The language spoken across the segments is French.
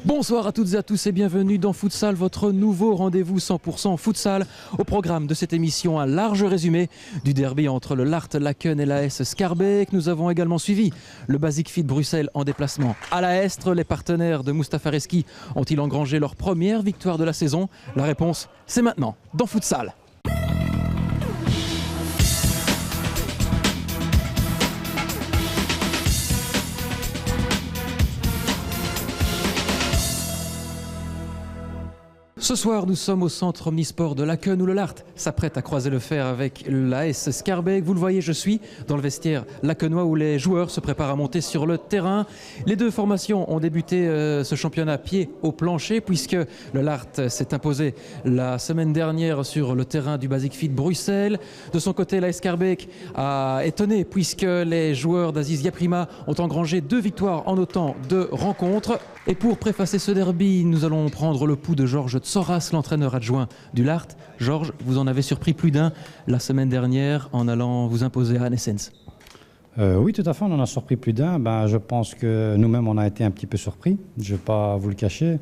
Bonsoir à toutes et à tous et bienvenue dans Futsal, votre nouveau rendez-vous 100% futsal. Au programme de cette émission, un large résumé du derby entre le Larthe Laken et l'AS Schaerbeek. Nous avons également suivi le Basic Fit Bruxelles en déplacement à la Estre. Les partenaires de Mustapha Reski ont-ils engrangé leur première victoire de la saison? La réponse, c'est maintenant dans Futsal. Ce soir, nous sommes au centre omnisport de Laken où le Larthe s'apprête à croiser le fer avec l'AS Schaerbeek. Vous le voyez, je suis dans le vestiaire lakenois où les joueurs se préparent à monter sur le terrain. Les deux formations ont débuté ce championnat pied au plancher puisque le Larthe s'est imposé la semaine dernière sur le terrain du Basic Fit Bruxelles. De son côté, l'AS Schaerbeek a étonné puisque les joueurs d'Aziz Yaprima ont engrangé 2 victoires en autant de rencontres. Et pour préfacer ce derby, nous allons prendre le pouls de Georges Tsoras, l'entraîneur adjoint du Larthe. Georges, vous en avez surpris plus d'un la semaine dernière en allant vous imposer à Anessens. Oui, tout à fait, on en a surpris plus d'un. Je pense que nous-mêmes, on a été un petit peu surpris, je ne vais pas vous le cacher.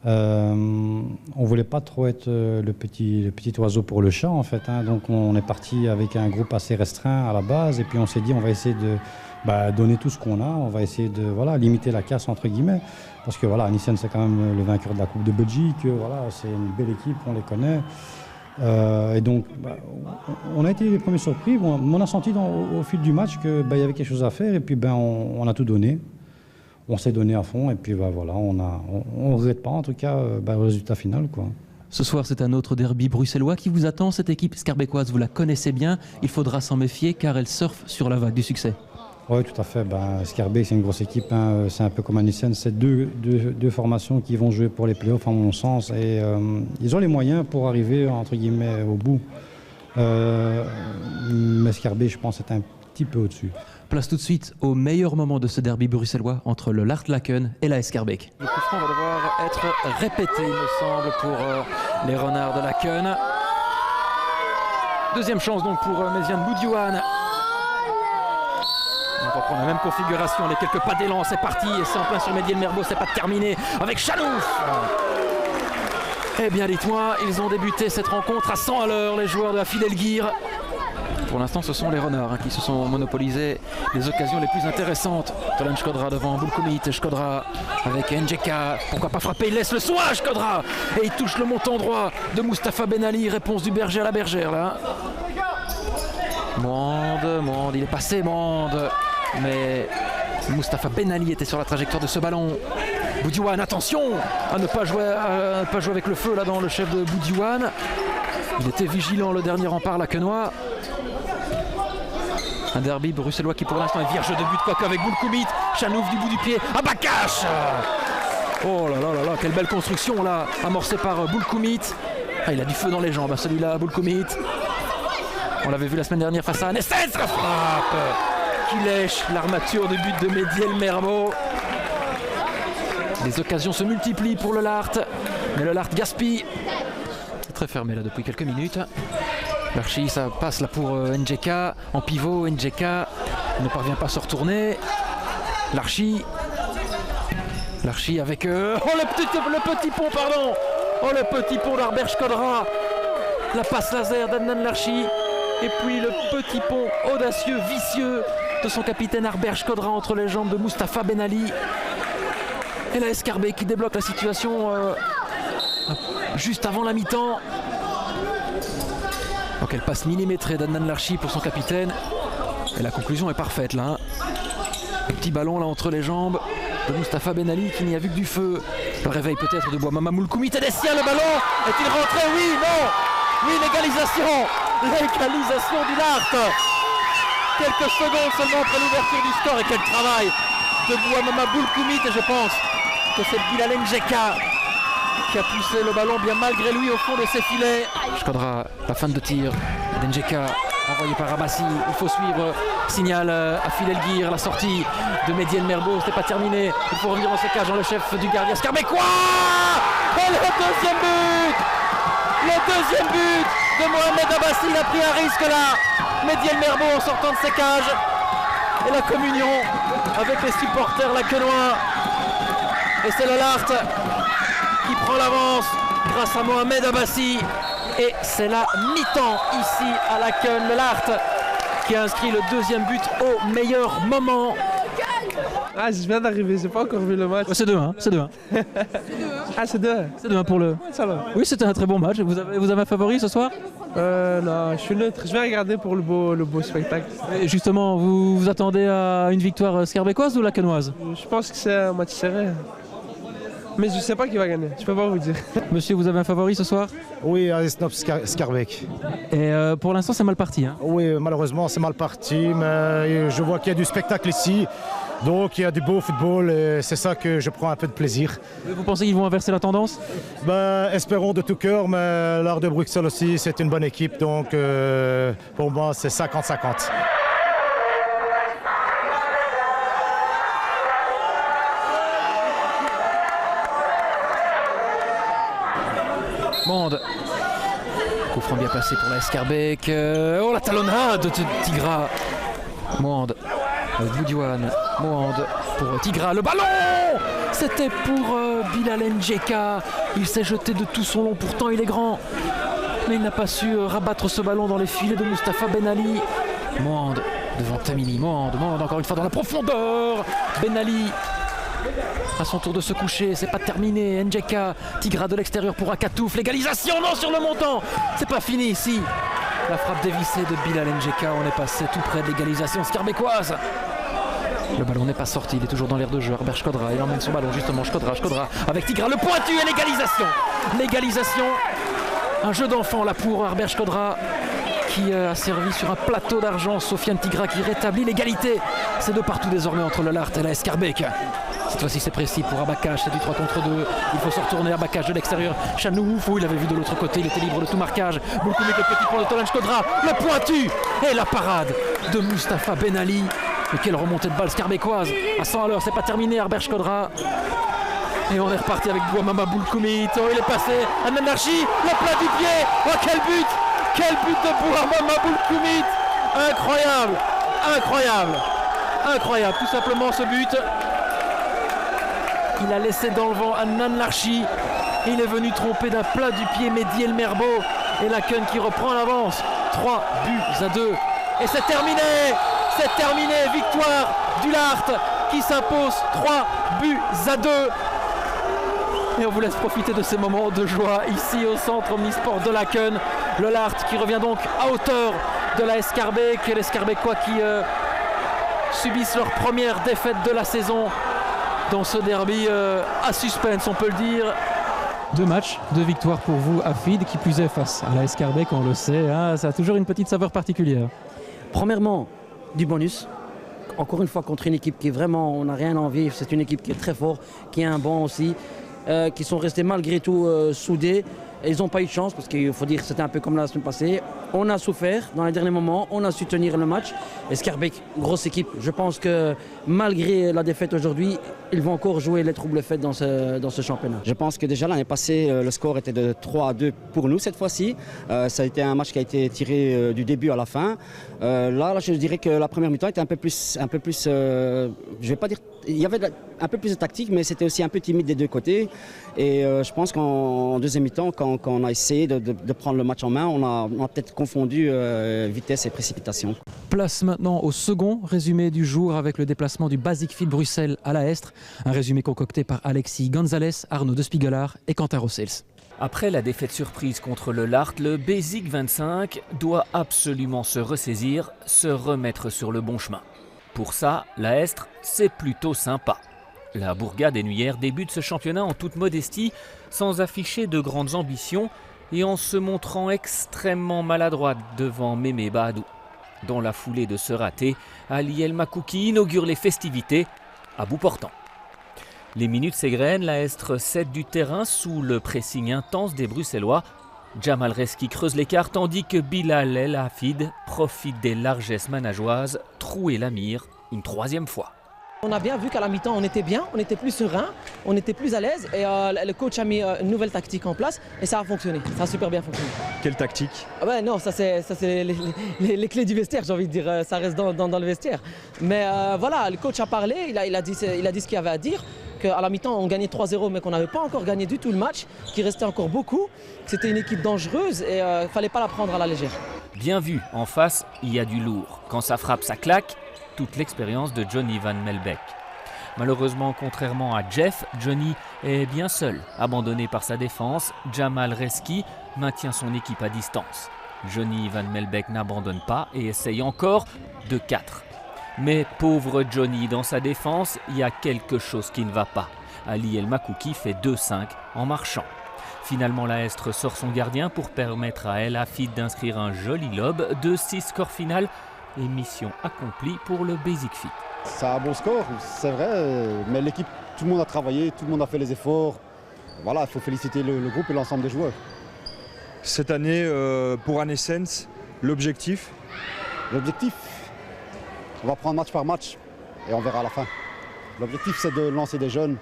On ne voulait pas trop être le petit oiseau pour le chat, en fait. Donc on est parti avec un groupe assez restreint à la base et puis on s'est dit on va essayer de donner tout ce qu'on a, on va essayer de limiter la casse entre guillemets. Parce que Anessens c'est quand même le vainqueur de la Coupe de Belgique, c'est une belle équipe, on les connaît. Et donc on a été les premiers surpris. On a senti au fil du match qu'il y avait quelque chose à faire et puis on a tout donné. On s'est donné à fond et puis on ne regrette pas en tout cas le résultat final, quoi. Ce soir, c'est un autre derby bruxellois qui vous attend. Cette équipe schaerbeekoise, vous la connaissez bien. Il faudra s'en méfier car elle surfe sur la vague du succès. Oui, tout à fait. Schaerbeek, c'est une grosse équipe. C'est un peu comme Anessens. C'est deux formations qui vont jouer pour les playoffs, à mon sens. Et ils ont les moyens pour arriver, entre guillemets, au bout. Mais Schaerbeek, je pense, est un petit peu au-dessus. Place tout de suite au meilleur moment de ce derby bruxellois entre le Larthe Laken et l'AS Schaerbeek. Le coup franc va devoir être répété, il me semble, pour les renards de Laken. Deuxième chance donc pour Méziane Boudjouane. On reprend la même configuration, les quelques pas d'élan, c'est parti, et c'est en plein sur Médiel Merbo, c'est pas terminé avec Chanouf. Eh bien dites-moi, ils ont débuté cette rencontre à 100 à l'heure, les joueurs de la Fidelgir. Pour l'instant, ce sont les renards qui se sont monopolisés les occasions les plus intéressantes. Tolan Shkodra devant Boulkoumit, Shkodra avec Njeka. Pourquoi pas frapper? Il laisse le soin à Shkodra. Et il touche le montant droit de Mustapha Benali. Réponse du berger à la bergère là. Mande, il est passé, Mande. Mais Mustapha Benali était sur la trajectoire de ce ballon. Boudjouane, attention à ne pas jouer avec le feu là dans le chef de Boudjouane. Il était vigilant, le dernier rempart lakenois. Un derby bruxellois qui pour l'instant est vierge de but, quoique avec Boulkoumit, Chanouf du bout du pied, Abakash. Oh là là là là, quelle belle construction là, amorcée par Boulkoumit. Il a du feu dans les jambes, celui-là, Boulkoumit. On l'avait vu la semaine dernière face à Anessens, la frappe qui lèche l'armature de but de Médiel Merbo. Les occasions se multiplient pour le Larthe, mais le Larthe gaspille. C'est très fermé là depuis quelques minutes. L'archi, ça passe là pour Njeka, en pivot, Njeka ne parvient pas à se retourner. L'archi avec... le petit pont, pardon. Oh, le petit pont d'Arbert Shkodra. La passe laser d'Adnan Larchi. Et puis le petit pont audacieux, vicieux de son capitaine Arbert Shkodra entre les jambes de Mustapha Benali. Et la Schaerbeek qui débloque la situation juste avant la mi-temps. Donc elle passe millimétrée d'Adnan Larchi pour son capitaine. Et la conclusion est parfaite là. Un petit ballon là entre les jambes de Mustapha Benali qui n'y a vu que du feu. Le réveil peut-être de Bouamama Moulkoumit et des siens, le ballon est-il rentré? Oui, non. Oui, l'égalisation du Larthe. Quelques secondes seulement après l'ouverture du score et quel travail de Bouamama Boulkoumit. Et je pense que c'est Bilal Njeka qui a poussé le ballon bien malgré lui au fond de ses filets. Shkodra, la fin de tir d'Njeka, envoyé par Abassi. Il faut suivre. Signal à Fidelgir, la sortie de Médiel Merbo, c'était pas terminé. Il faut revenir en secage dans le chef du gardien Schaerbeekois. Et le deuxième but de Mohamed Abassi. Il a pris un risque là. Médiel Merbo en sortant de ses cages. Et la communion avec les supporters lakenois. Et c'est le Lart qui prend l'avance grâce à Mohamed Abbassi. Et c'est la mi-temps ici à Laken. Le Lart qui a inscrit le deuxième but au meilleur moment. Ah, je viens d'arriver, j'ai pas encore vu le match. Ouais, c'est 2-1, c'est 2-1. Ah, c'est 2-1. C'est 2-1 pour le... Ça va. Oui, c'était un très bon match. Vous avez un favori ce soir? Non, je suis neutre. Je vais regarder pour le beau spectacle. Et justement, vous vous attendez à une victoire scarbécoise ou lacanoise? Je pense que c'est un match serré. Mais je sais pas qui va gagner, je peux pas vous dire. Monsieur, vous avez un favori ce soir? Oui, Snop Scarbeck. Et pour l'instant, c'est mal parti. Hein. Oui, malheureusement, c'est mal parti, mais je vois qu'il y a du spectacle ici. Donc, il y a du beau football et c'est ça que je prends un peu de plaisir. Vous pensez qu'ils vont inverser la tendance? Espérons de tout cœur, mais l'Art de Bruxelles aussi, c'est une bonne équipe. Donc, pour moi, c'est 50-50. Monde. Coup franc bien passé pour la Scarbeck. Oh, la talonnade de Tigra. Monde. Boudouane. Monde pour Tigra. Le ballon! C'était pour Bilal Njeka. Il s'est jeté de tout son long. Pourtant, il est grand. Mais il n'a pas su rabattre ce ballon dans les filets de Mustapha Ben Ali. Monde devant Tamini. Monde encore une fois dans la profondeur. Ben Ali. À son tour de se coucher, c'est pas terminé. Njeka, Tigra de l'extérieur pour Akatouf. L'égalisation, non, sur le montant. C'est pas fini ici. La frappe dévissée de Bilal Njeka. On est passé tout près de l'égalisation scarbécoise. Le ballon n'est pas sorti, il est toujours dans l'air de jeu. Herbert Shkodra, il emmène son ballon justement. Shkodra avec Tigra, le pointu et l'égalisation. L'égalisation. Un jeu d'enfant là pour Herbert Shkodra qui a servi sur un plateau d'argent. Sofiane Tigra qui rétablit l'égalité. C'est de partout désormais entre le Lart et la Scarbeck. Cette fois-ci c'est précis pour Abakash, c'est du 3 contre 2. Il faut se retourner, Abakash de l'extérieur. Chanou Oufou, il avait vu de l'autre côté, il était libre de tout marquage. Beaucoup de petit point de Tolan Shkodra, le pointu et la parade de Mustapha Ben Ali. Et quelle remontée de balle scarbécoise à 100 à l'heure, c'est pas terminé, Herbert Shkodra. Et on est reparti avec Bouamama Boulkoumit. Oh, il est passé à Nanarchi, le plat du pied. Oh, quel but! Quel but de Bouamama Boulkoumit! Incroyable, tout simplement ce but. Il a laissé dans le vent Adnan Larchi. Il est venu tromper d'un plat du pied Mehdi El Merbo. Et Laken qui reprend l'avance. 3-2. Et c'est terminé. Victoire du Lart qui s'impose 3-2. Et on vous laisse profiter de ces moments de joie ici au centre Omnisport de Laken. Le Lart qui revient donc à hauteur de la Scarbeck. Et les Scarbeckois qui subissent leur première défaite de la saison dans ce derby à suspense, on peut le dire. 2 matchs, 2 victoires pour vous, Hafid, qui plus est face à la Scarbeck, on le sait, hein, ça a toujours une petite saveur particulière. Premièrement, du bonus. Encore une fois, contre une équipe qui est vraiment, on n'a rien à envier. C'est une équipe qui est très forte, qui a un banc aussi, qui sont restés malgré tout soudés. Et ils n'ont pas eu de chance parce qu'il faut dire que c'était un peu comme la semaine passée. On a souffert dans les derniers moments, on a su tenir le match. Et Scarbeck, grosse équipe. Je pense que malgré la défaite aujourd'hui, ils vont encore jouer les troubles faits dans ce championnat. Je pense que déjà l'année passée, le score était de 3-2 pour nous cette fois-ci. Ça a été un match qui a été tiré du début à la fin. Là, je dirais que la première mi-temps était un peu plus je vais pas dire, il y avait un peu plus de tactique, mais c'était aussi un peu timide des deux côtés. Et je pense qu'en deuxième mi-temps, quand on a essayé de prendre le match en main, on a peut-être confondu vitesse et précipitation. Place maintenant au second résumé du jour avec le déplacement du Basic Fit Bruxelles à la Estre. Un résumé concocté par Alexis Gonzalez, Arnaud de Spiegelard et Quentin Rossels. Après la défaite surprise contre le Lart, le Basic 25 doit absolument se ressaisir, se remettre sur le bon chemin. Pour ça, la Estre, c'est plutôt sympa. La Bourgade Ennuyère débute ce championnat en toute modestie, sans afficher de grandes ambitions et en se montrant extrêmement maladroite devant Mémé Bahadou. Dans la foulée de ce raté, Ali El Makouki inaugure les festivités à bout portant. Les minutes s'égrènent, la Estre cède du terrain sous le pressing intense des Bruxellois. Jamal Reski creuse l'écart tandis que Bilal El Hafid profite des largesses manageoises, trouer la mire une troisième fois. On a bien vu qu'à la mi-temps, on était bien, on était plus serein, on était plus à l'aise et le coach a mis une nouvelle tactique en place et ça a fonctionné, ça a super bien fonctionné. Quelle tactique? Non, ça c'est les clés du vestiaire, j'ai envie de dire, ça reste dans le vestiaire. Mais voilà, le coach a parlé, il a dit ce qu'il avait à dire qu'à la mi-temps on gagnait 3-0 mais qu'on n'avait pas encore gagné du tout le match, qu'il restait encore beaucoup, que c'était une équipe dangereuse et il ne fallait pas la prendre à la légère. Bien vu, en face, il y a du lourd. Quand ça frappe, ça claque. Toute l'expérience de Johnny Van Melbeck. Malheureusement, contrairement à Jeff, Johnny est bien seul. Abandonné par sa défense, Jamal Reski maintient son équipe à distance. Johnny Van Melbeck n'abandonne pas et essaye encore de 4. Mais pauvre Johnny, dans sa défense, il y a quelque chose qui ne va pas. Ali El Makouki fait 2-5 en marchant. Finalement, la Estre sort son gardien pour permettre à El Hafid d'inscrire un joli lob. 2-6 score final et mission accomplie pour le Basic Fit. C'est un bon score, c'est vrai, mais l'équipe, tout le monde a travaillé, tout le monde a fait les efforts. Voilà, il faut féliciter le groupe et l'ensemble des joueurs. Cette année, pour Anessens, l'objectif? L'objectif, on va prendre match par match et on verra à la fin. L'objectif, c'est de lancer des jeunes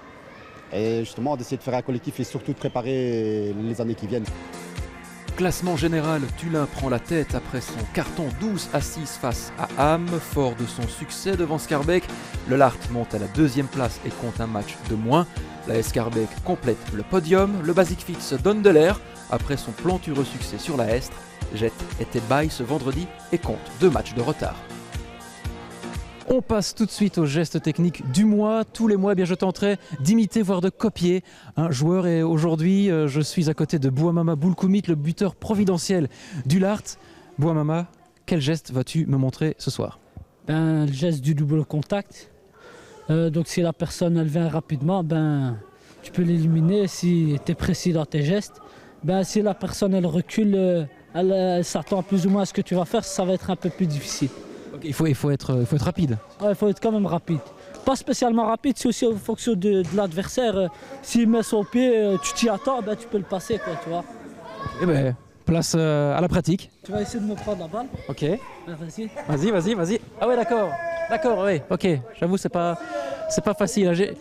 et justement d'essayer de faire un collectif et surtout de préparer les années qui viennent. Classement général, Tullin prend la tête après son carton 12-6 face à Ham. Fort de son succès devant Schaerbeek, le Lart monte à la 2e place et compte un match de moins. La Schaerbeek complète le podium. Le Basic Fit se donne de l'air après son plantureux succès sur la Estre. Jet était bail ce vendredi et compte 2 matchs de retard. On passe tout de suite au geste technique du mois. Tous les mois, eh bien, je tenterai d'imiter, voire de copier un joueur. Et aujourd'hui, je suis à côté de Bouamama Boulkoumit, le buteur providentiel du Lart. Bouamama, quel geste vas-tu me montrer ce soir? Le geste du double contact. Donc si la personne elle vient rapidement, tu peux l'éliminer si tu es précis dans tes gestes. Si la personne elle recule, elle s'attend plus ou moins à ce que tu vas faire, ça va être un peu plus difficile. Okay, il faut être rapide. Ouais, il faut être quand même rapide. Pas spécialement rapide, c'est aussi en fonction de l'adversaire. S'il met son pied, tu t'y attends, tu peux le passer, quoi, tu vois. Eh ben, place à la pratique. Tu vas essayer de me prendre la balle. Ok. Vas-y. Vas-y. Ah ouais, d'accord, oui. Ok. J'avoue, c'est pas facile. Hein.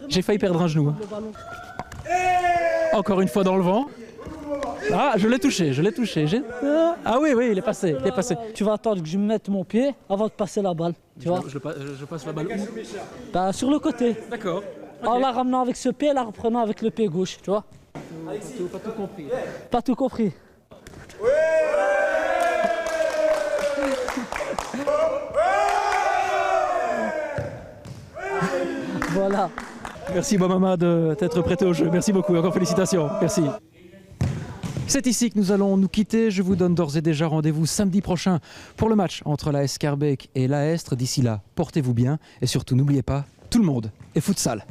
J'ai failli perdre un genou. Hein. Encore une fois dans le vent. Ah, je l'ai touché. Ah oui, il est passé. Tu vas attendre que je mette mon pied avant de passer la balle. Tu vois. Je passe la balle où? Sur le côté. D'accord. Okay. En la ramenant avec ce pied, la reprenant avec le pied gauche, tu vois. Pas tout compris. Pas tout compris. Voilà. Merci Bouamama de t'être prêté au jeu. Merci beaucoup. Encore félicitations. Merci. C'est ici que nous allons nous quitter. Je vous donne d'ores et déjà rendez-vous samedi prochain pour le match entre la Schaerbeek et la Estre. D'ici là, portez-vous bien et surtout n'oubliez pas, tout le monde est futsal.